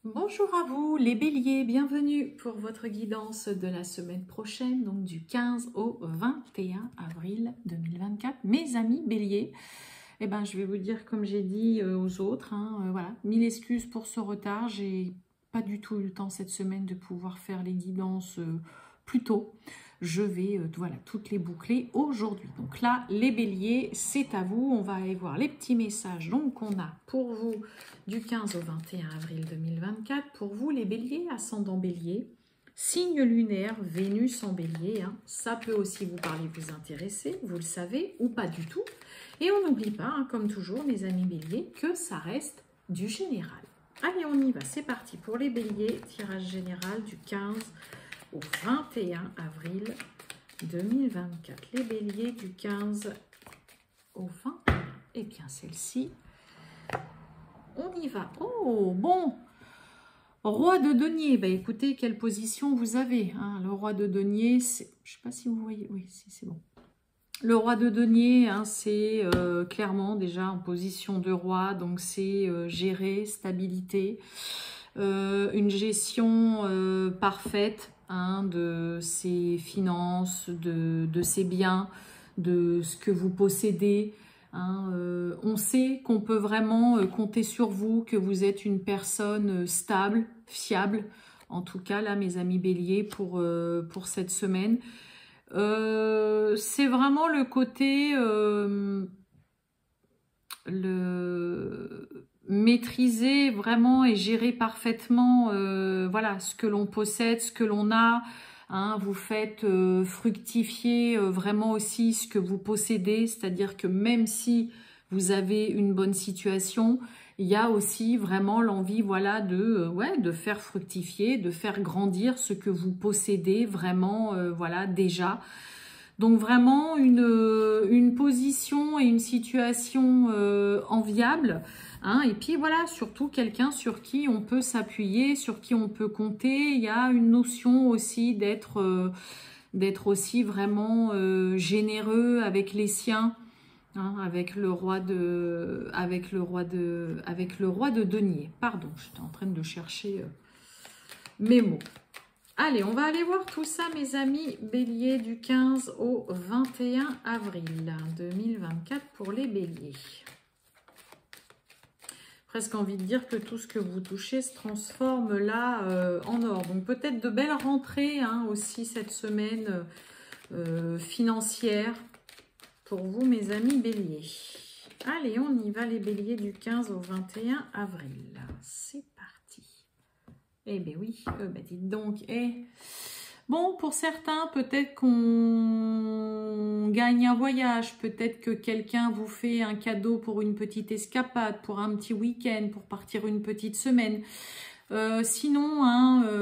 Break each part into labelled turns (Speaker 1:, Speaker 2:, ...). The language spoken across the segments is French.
Speaker 1: Bonjour à vous les béliers, bienvenue pour votre guidance de la semaine prochaine, donc du 15 au 21 avril 2024. Mes amis béliers, je vais vous dire comme j'ai dit aux autres, voilà, mille excuses pour ce retard, j'ai pas du tout eu le temps cette semaine de pouvoir faire les guidances plus tôt. Je vais voilà, toutes les boucler aujourd'hui. Donc là, les béliers, c'est à vous. On va aller voir les petits messages donc qu'on a pour vous du 15 au 21 avril 2024. Pour vous, les béliers, ascendant bélier, signe lunaire, Vénus en bélier. Ça peut aussi vous parler, vous intéresser, vous le savez, ou pas du tout. Et on n'oublie pas, comme toujours, mes amis béliers, que ça reste du général. Allez, on y va. C'est parti pour les béliers. Tirage général du 15 au 21 avril 2024. Les béliers du 15 au 21. Eh bien, celle-ci, on y va. Oh, bon. Roi de denier. Bah, écoutez, quelle position vous avez. Le roi de denier, je ne sais pas si vous voyez. Oui, si, c'est bon. Le roi de denier, c'est clairement déjà en position de roi. Donc, c'est gérer, stabilité. Une gestion parfaite de ses finances, de ses biens, de ce que vous possédez. On sait qu'on peut vraiment compter sur vous, que vous êtes une personne stable, fiable. En tout cas, là, mes amis béliers, pour cette semaine. C'est vraiment le côté... maîtriser vraiment et gérer parfaitement voilà, ce que l'on possède, ce que l'on a. Vous faites fructifier vraiment aussi ce que vous possédez, c'est-à-dire que même si vous avez une bonne situation, il y a aussi vraiment l'envie voilà, de faire fructifier, de faire grandir ce que vous possédez vraiment voilà, déjà. Donc vraiment une position et une situation enviable. Et puis voilà, surtout quelqu'un sur qui on peut s'appuyer, sur qui on peut compter. Il y a une notion aussi d'être aussi vraiment généreux avec les siens, avec le roi de denier. Pardon, j'étais en train de chercher mes mots. Allez, on va aller voir tout ça, mes amis béliers, du 15 au 21 avril 2024 pour les béliers. Presque envie de dire que tout ce que vous touchez se transforme là en or. Donc peut-être de belles rentrées aussi cette semaine financière pour vous, mes amis béliers. Allez, on y va, les béliers, du 15 au 21 avril. C'est parti. Eh bien oui, dites donc. Bon, pour certains, peut-être qu'on gagne un voyage, peut-être que quelqu'un vous fait un cadeau pour une petite escapade, pour un petit week-end, pour partir une petite semaine. Sinon,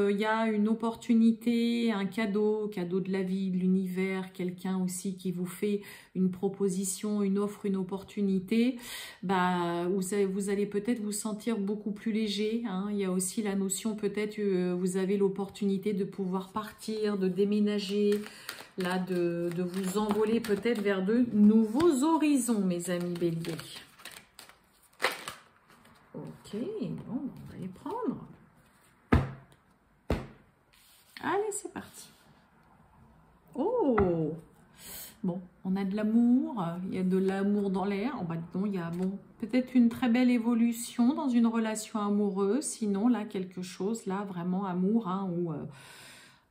Speaker 1: il y a une opportunité, un cadeau de la vie, de l'univers, quelqu'un aussi qui vous fait une proposition, une offre, une opportunité. Vous allez peut-être vous sentir beaucoup plus léger. Il y a aussi la notion, peut-être que vous avez l'opportunité de pouvoir partir, de déménager, là, de vous envoler peut-être vers de nouveaux horizons, mes amis béliers. Ok, bon, on va les prendre. Allez, c'est parti. Oh! Bon, on a de l'amour, il y a de l'amour dans l'air. Il y a peut-être une très belle évolution dans une relation amoureuse. Sinon, là, quelque chose, là, vraiment amour, où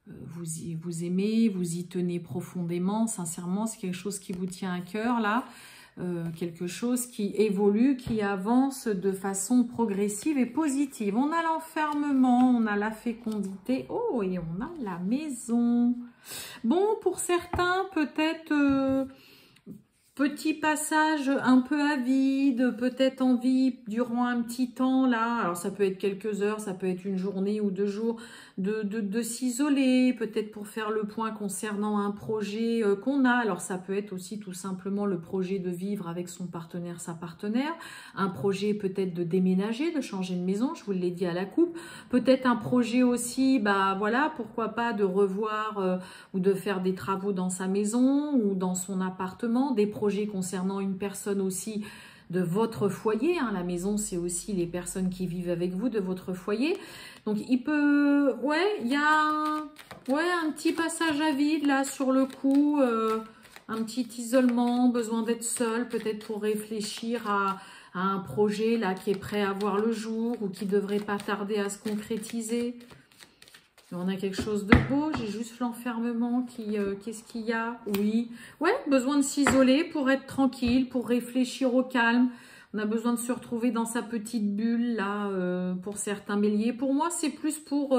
Speaker 1: vous aimez, vous y tenez profondément. Sincèrement, c'est quelque chose qui vous tient à cœur, là. Quelque chose qui évolue, qui avance de façon progressive et positive. On a l'enfermement, on a la fécondité, et on a la maison. Bon, pour certains, peut-être petit passage un peu à vide, peut-être envie durant un petit temps là, alors ça peut être quelques heures, ça peut être une journée ou 2 jours, de s'isoler, peut-être pour faire le point concernant un projet qu'on a. Alors ça peut être aussi tout simplement le projet de vivre avec son partenaire, sa partenaire, un projet peut-être de déménager, de changer de maison, je vous l'ai dit à la coupe, peut-être un projet aussi, voilà, pourquoi pas de revoir ou de faire des travaux dans sa maison ou dans son appartement, des projets concernant une personne aussi de votre foyer. Hein. La maison, c'est aussi les personnes qui vivent avec vous de votre foyer. Donc, il peut... Ouais, il y a un petit passage à vide là sur le coup. Un petit isolement, besoin d'être seul, peut-être pour réfléchir à un projet là qui est prêt à voir le jour ou qui devrait pas tarder à se concrétiser. On a quelque chose de beau, j'ai juste l'enfermement qui... Qu'est-ce qu'il y a? Oui, ouais, besoin de s'isoler pour être tranquille, pour réfléchir au calme. On a besoin de se retrouver dans sa petite bulle, là, pour certains béliers. Pour moi, c'est plus pour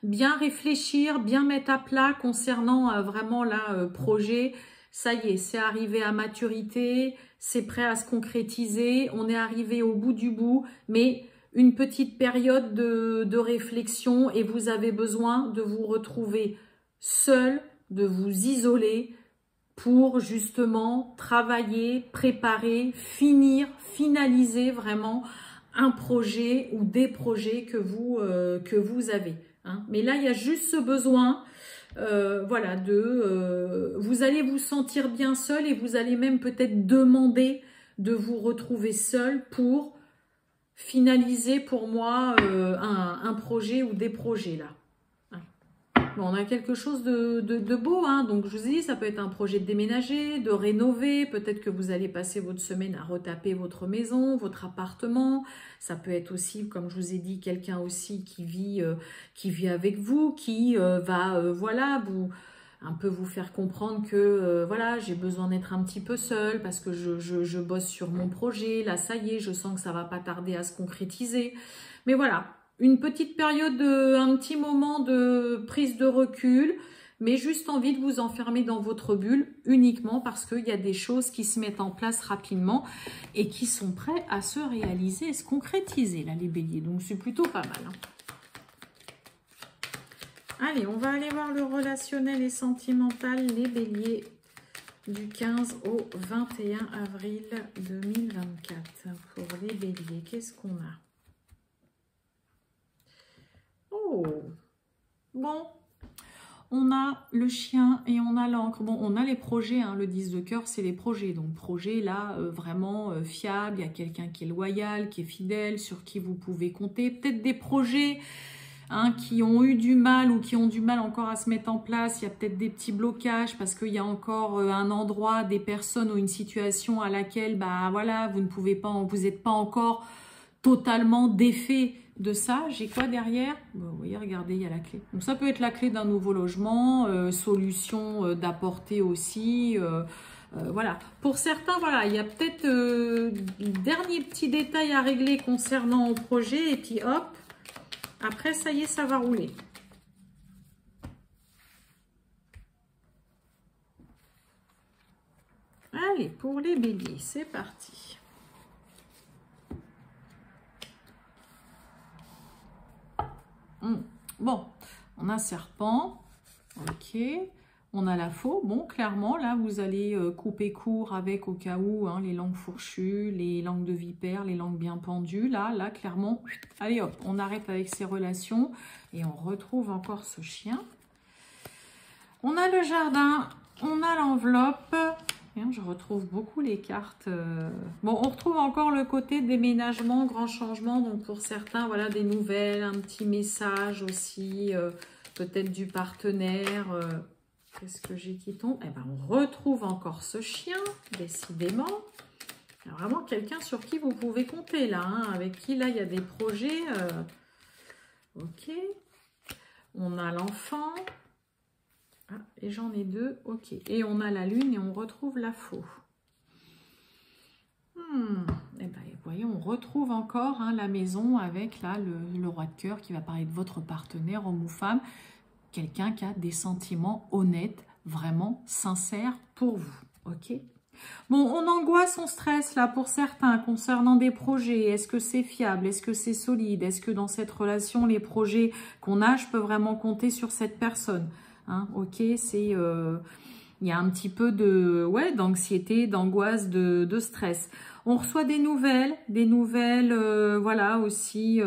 Speaker 1: bien réfléchir, bien mettre à plat concernant vraiment là, projet. Ça y est, c'est arrivé à maturité, c'est prêt à se concrétiser, on est arrivé au bout du bout, mais... une petite période de réflexion et vous avez besoin de vous retrouver seul, de vous isoler pour justement travailler, préparer, finaliser vraiment un projet ou des projets que vous avez. Hein. Mais là, il y a juste ce besoin, voilà, vous allez vous sentir bien seul et vous allez même peut-être demander de vous retrouver seul pour finaliser pour moi un projet ou des projets là. Bon, on a quelque chose de beau, hein. Donc je vous ai dit, ça peut être un projet de déménager, de rénover, peut-être que vous allez passer votre semaine à retaper votre maison, votre appartement. Ça peut être aussi, comme je vous ai dit, quelqu'un aussi qui vit avec vous, qui va, voilà, un peu vous faire comprendre que voilà, j'ai besoin d'être un petit peu seule parce que je bosse sur mon projet. Là, ça y est, je sens que ça va pas tarder à se concrétiser. Mais voilà, une petite période, un petit moment de prise de recul, mais juste envie de vous enfermer dans votre bulle uniquement parce qu'il y a des choses qui se mettent en place rapidement et qui sont prêts à se réaliser et se concrétiser, là, les béliers. Donc, c'est plutôt pas mal, hein. Allez, on va aller voir le relationnel et sentimental, les béliers, du 15 au 21 avril 2024. Pour les béliers, qu'est-ce qu'on a? Oh, bon, on a le chien et on a l'encre. Bon, on a les projets, hein, le 10 de cœur, c'est les projets. Donc, projet, là, vraiment fiable. Il y a quelqu'un qui est loyal, qui est fidèle, sur qui vous pouvez compter. Peut-être des projets... Hein, qui ont eu du mal ou qui ont du mal encore à se mettre en place. Il y a peut-être des petits blocages parce qu'il y a encore un endroit, des personnes ou une situation à laquelle bah, voilà, vous ne pouvez pas, vous n'êtes pas encore totalement défait de ça. J'ai quoi derrière? Vous voyez, regardez, il y a la clé. Donc ça peut être la clé d'un nouveau logement, solution d'apporter aussi... voilà. Pour certains, voilà, il y a peut-être dernier petit détail à régler concernant le projet et puis hop, après, ça y est, ça va rouler. Allez, pour les béliers, c'est parti. Bon, on a serpent. Ok. On a la faux. Bon, clairement, là, vous allez couper court avec, au cas où, hein, les langues fourchues, les langues de vipère, les langues bien pendues. Là, clairement, allez hop, on arrête avec ces relations et on retrouve encore ce chien. On a le jardin, on a l'enveloppe. Je retrouve beaucoup les cartes. Bon, on retrouve encore le côté déménagement, grand changement. Donc, pour certains, voilà, des nouvelles, un petit message aussi, peut-être du partenaire. Qu'est-ce que j'ai qui tombe? Eh ben, on retrouve encore ce chien, décidément. Il y a vraiment quelqu'un sur qui vous pouvez compter, là, hein, avec qui, là, il y a des projets. Ok. On a l'enfant. Ah, et j'en ai deux. Ok. Et on a la lune et on retrouve la faux. Eh ben, voyez, on retrouve encore hein, la maison avec, là, le roi de cœur qui va parler de votre partenaire, homme ou femme. Quelqu'un qui a des sentiments honnêtes, vraiment sincères pour vous, ok? Bon, on angoisse, on stresse là pour certains concernant des projets. Est-ce que c'est fiable? Est-ce que c'est solide? Est-ce que dans cette relation, les projets qu'on a, je peux vraiment compter sur cette personne? Hein, ok, c'est... il y a un petit peu de, ouais, d'anxiété, d'angoisse, de stress. On reçoit des nouvelles, voilà, aussi...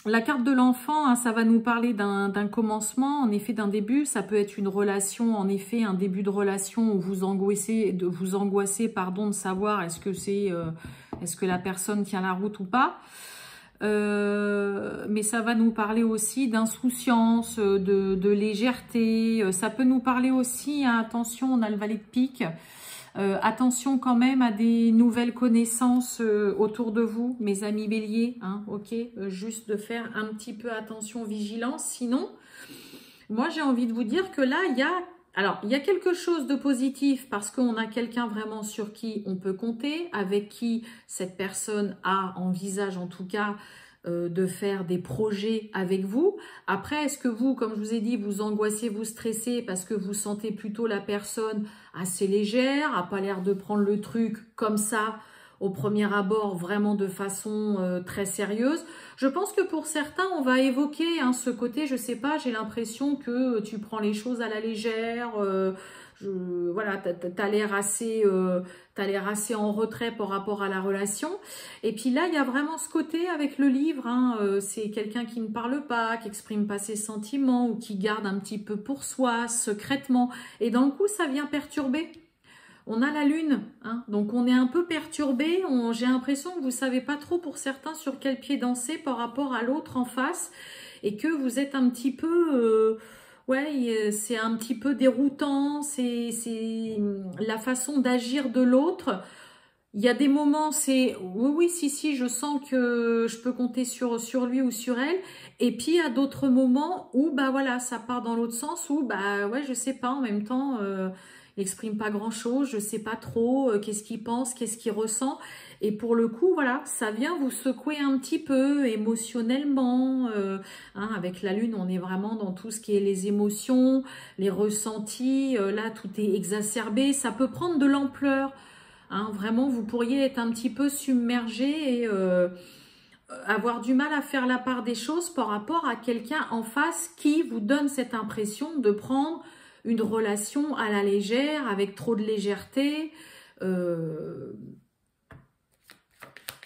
Speaker 1: La carte de l'enfant, hein, ça va nous parler d'un commencement, en effet d'un début. Ça peut être une relation, en effet, un début de relation où vous angoissez, pardon, de savoir est-ce que la personne tient la route ou pas. Mais ça va nous parler aussi d'insouciance, de légèreté. Ça peut nous parler aussi, hein, attention, on a le valet de pique. Attention quand même à des nouvelles connaissances autour de vous, mes amis béliers, hein, ok, juste de faire un petit peu attention, vigilance. Sinon, moi j'ai envie de vous dire que là, il y a quelque chose de positif parce qu'on a quelqu'un vraiment sur qui on peut compter, avec qui cette personne envisage en tout cas de faire des projets avec vous. Après, est-ce que vous, comme je vous ai dit, vous angoissez, vous stressez parce que vous sentez plutôt la personne assez légère, a pas l'air de prendre le truc comme ça au premier abord, vraiment de façon très sérieuse. Je pense que pour certains, on va évoquer hein, ce côté, je sais pas, j'ai l'impression que tu prends les choses à la légère, voilà, t'as l'air assez en retrait par rapport à la relation. Et puis là, il y a vraiment ce côté avec le livre, hein, c'est quelqu'un qui ne parle pas, qui exprime pas ses sentiments ou qui garde un petit peu pour soi, secrètement. Et d'un coup, ça vient perturber. On a la lune, hein, donc on est un peu perturbé. J'ai l'impression que vous savez pas trop pour certains sur quel pied danser par rapport à l'autre en face et que vous êtes un petit peu... ouais, c'est un petit peu déroutant, c'est la façon d'agir de l'autre. Il y a des moments, c'est oui, si, je sens que je peux compter sur lui ou sur elle. Et puis, il y a d'autres moments où, bah voilà, ça part dans l'autre sens, où, bah ouais, je sais pas, en même temps, il n'exprime pas grand-chose, je sais pas trop qu'est-ce qu'il pense, qu'est-ce qu'il ressent. Et pour le coup, voilà, ça vient vous secouer un petit peu émotionnellement. Hein, avec la lune, on est vraiment dans tout ce qui est les émotions, les ressentis. Là, tout est exacerbé. Ça peut prendre de l'ampleur. Hein, vraiment, vous pourriez être un petit peu submergé et avoir du mal à faire la part des choses par rapport à quelqu'un en face qui vous donne cette impression de prendre une relation à la légère, avec trop de légèreté. Il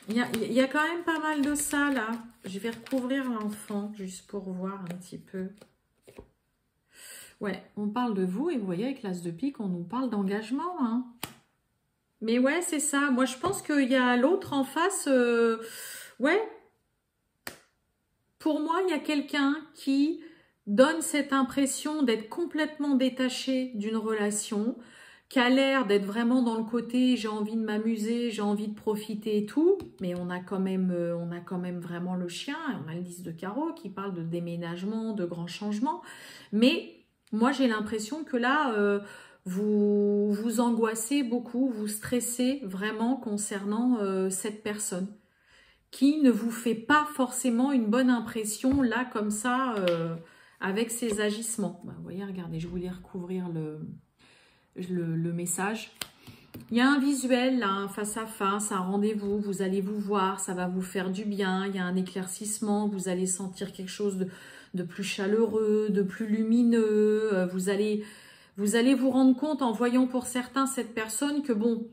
Speaker 1: y a quand même pas mal de ça, là. Je vais recouvrir l'enfant, juste pour voir un petit peu. Ouais, on parle de vous, et vous voyez, avec l'as de pique, on nous parle d'engagement, hein. Mais ouais, c'est ça. Moi, je pense qu'il y a l'autre en face. Ouais. Pour moi, il y a quelqu'un qui donne cette impression d'être complètement détaché d'une relation, qui a l'air d'être vraiment dans le côté j'ai envie de m'amuser, j'ai envie de profiter et tout. Mais on a quand même vraiment le chien. On a le 10 de carreau qui parle de déménagement, de grands changements. Mais moi, j'ai l'impression que là... vous vous angoissez beaucoup, vous stressez vraiment concernant cette personne qui ne vous fait pas forcément une bonne impression là comme ça avec ses agissements. Bah, vous voyez, regardez, je voulais recouvrir le message. Il y a un visuel là, un face à face, un rendez-vous, vous allez vous voir, ça va vous faire du bien, il y a un éclaircissement, vous allez sentir quelque chose de plus chaleureux, de plus lumineux, vous allez vous rendre compte en voyant pour certains cette personne que bon,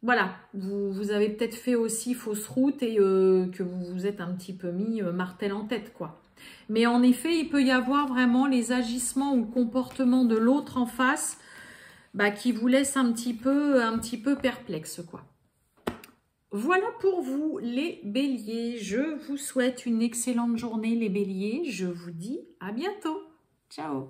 Speaker 1: voilà, vous avez peut-être fait aussi fausse route et que vous vous êtes un petit peu mis martel en tête, quoi. Mais en effet, il peut y avoir vraiment les agissements ou comportements de l'autre en face bah, qui vous laissent un petit peu perplexe, quoi. Voilà pour vous, les béliers. Je vous souhaite une excellente journée, les béliers. Je vous dis à bientôt. Ciao.